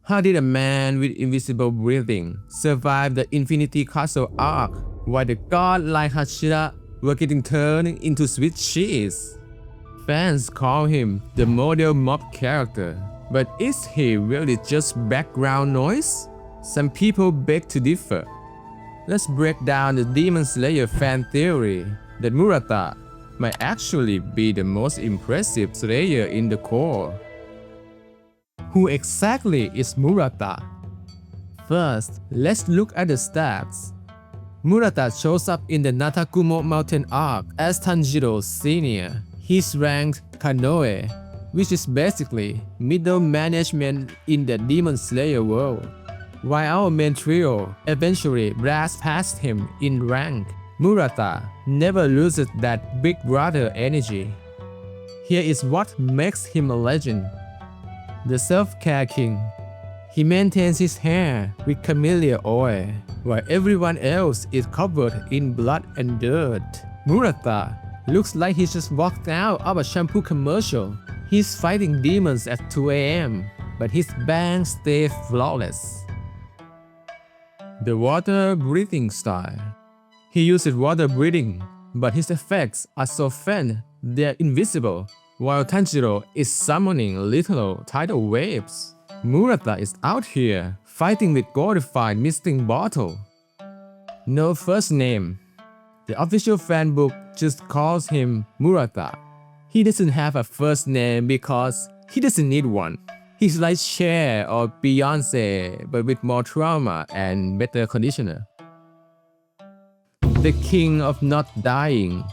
How did a man with invisible breathing survive the Infinity Castle arc while the god like Hashira were getting turned into sweet cheese? Fans call him the model mob character, but is he really just background noise? Some people beg to differ. Let's break down the Demon Slayer fan theory that Murata might actually be the most impressive Slayer in the core. Who exactly is Murata? First, let's look at the stats. Murata shows up in the Natakumo Mountain arc as Tanjiro Sr. He's ranked Kanoe, which is basically middle management in the Demon Slayer world. While our main trio eventually blasts past him in rank, Murata never loses that big brother energy. Here is what makes him a legend. The self-care king. He maintains his hair with camellia oil, while everyone else is covered in blood and dirt. Murata looks like he just walked out of a shampoo commercial. He's fighting demons at 2 a.m., but his bangs stay flawless. The water breathing style. He uses water breathing, but his effects are so faint they're invisible, while Tanjiro is summoning literal tidal waves. Murata is out here fighting with glorified misting bottle. No first name. The official fan book just calls him Murata. He doesn't have a first name because he doesn't need one. He's like Cher or Beyonce, but with more trauma and better conditioner. The king of not dying.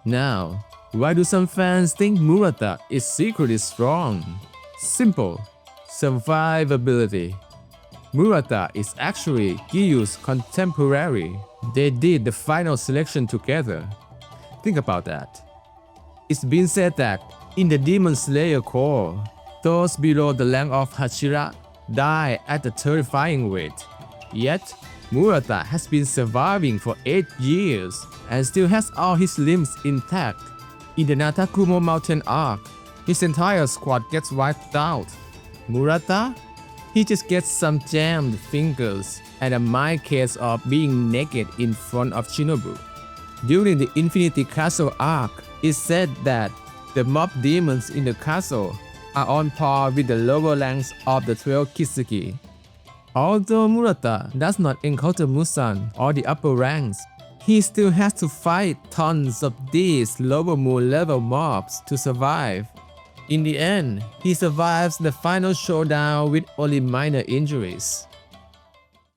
Now, why do some fans think Murata is secretly strong? Simple. Survivability. Murata is actually Giyu's contemporary. They did the final selection together. Think about that. It's been said that in the Demon Slayer core, those below the rank of Hashira die at a terrifying rate. Yet, Murata has been surviving for 8 years and still has all his limbs intact. In the Natakumo Mountain arc, his entire squad gets wiped out. Murata? He just gets some jammed fingers and a mild case of being naked in front of Shinobu. During the Infinity Castle arc, it's said that the mob demons in the castle are on par with the lower ranks of the 12 Kiseki. Although Murata does not encounter Musan or the upper ranks, he still has to fight tons of these lower moon level mobs to survive. In the end, he survives the final showdown with only minor injuries.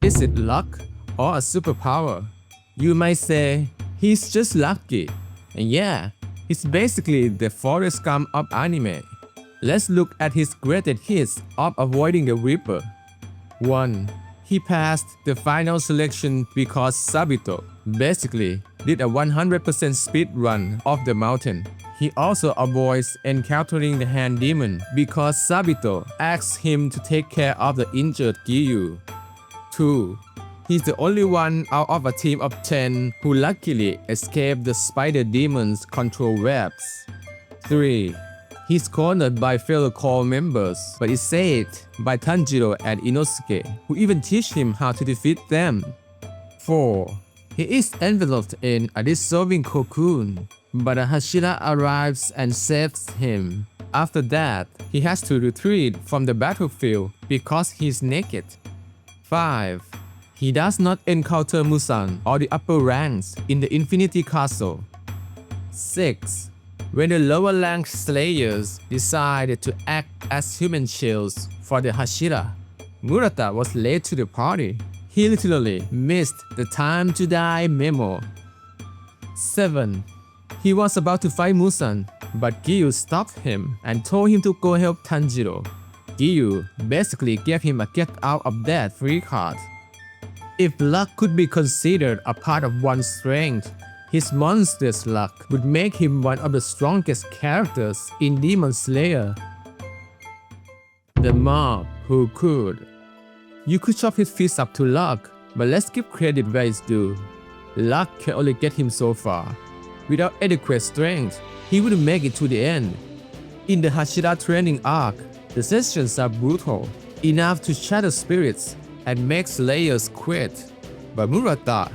Is it luck or a superpower? You might say, he's just lucky. And yeah, he's basically the Forrest Gump of anime. Let's look at his greatest hits of avoiding the Reaper. 1. He passed the final selection because Sabito basically did a 100% speed run of the mountain. He also avoids encountering the hand demon because Sabito asks him to take care of the injured Giyu. 2. He's the only one out of a team of 10 who luckily escaped the spider demon's control webs. 3. He's cornered by fellow core members, but is saved by Tanjiro and Inosuke, who even teach him how to defeat them. 4. He is enveloped in a dissolving cocoon, but a Hashira arrives and saves him. After that, he has to retreat from the battlefield because he's naked. 5. He does not encounter Musan or the upper ranks in the Infinity Castle. 6. When the lower rank Slayers decided to act as human shields for the Hashira, Murata was late to the party. He literally missed the time to die memo. 7. He was about to fight Musan, but Giyu stopped him and told him to go help Tanjiro. Giyu basically gave him a get out of death free card. If luck could be considered a part of one's strength, his monstrous luck would make him one of the strongest characters in Demon Slayer. The mob who could. You could chop his fist up to luck, but let's give credit where it's due. Luck can only get him so far. Without adequate strength, he wouldn't make it to the end. In the Hashira training arc, the sessions are brutal. enough to shatter spirits and make slayers quit. But Murata,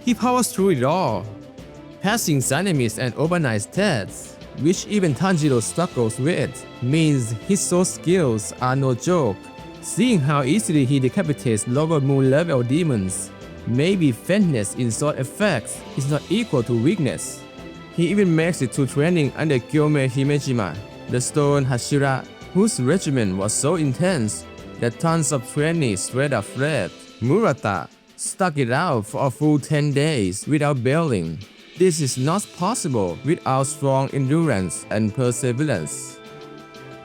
he powers through it all, passing enemies and overnight stats, which even Tanjiro struggles with, means his soul skills are no joke. Seeing how easily he decapitates lower moon level demons, maybe faintness in sword effects is not equal to weakness. He even makes it to training under吾Himejima, the stone Hashira, whose regimen was so intense that tons of trainees straight up fled. Murata stuck it out for a full 10 days without bailing. This is not possible without strong endurance and perseverance.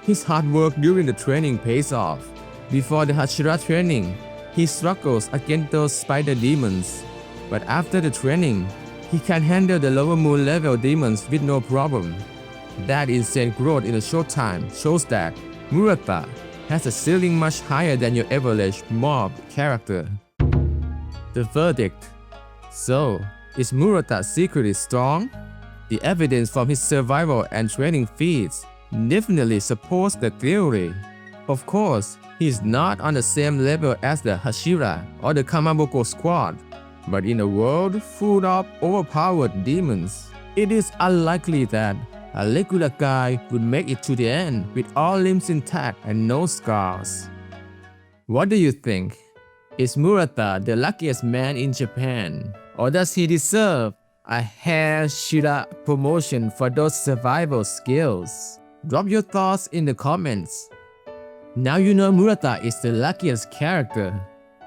His hard work during the training pays off. Before the Hashira training, he struggles against those spider demons, but after the training, he can handle the lower moon level demons with no problem. That insane growth in a short time shows that Murata has a ceiling much higher than your average mob character. The verdict. So, is Murata secretly strong? The evidence from his survival and training feats definitely supports the theory. Of course, he is not on the same level as the Hashira or the Kamaboko squad, but in a world full of overpowered demons, it is unlikely that a regular guy would make it to the end with all limbs intact and no scars. What do you think? Is Murata the luckiest man in Japan? Or does he deserve a Hashira promotion for those survival skills? Drop your thoughts in the comments. Now you know Murata is the luckiest character,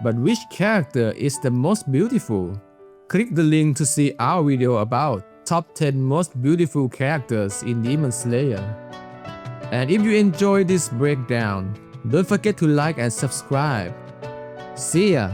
but which character is the most beautiful? Click the link to see our video about top 10 most beautiful characters in Demon Slayer. And if you enjoyed this breakdown, don't forget to like and subscribe. See ya!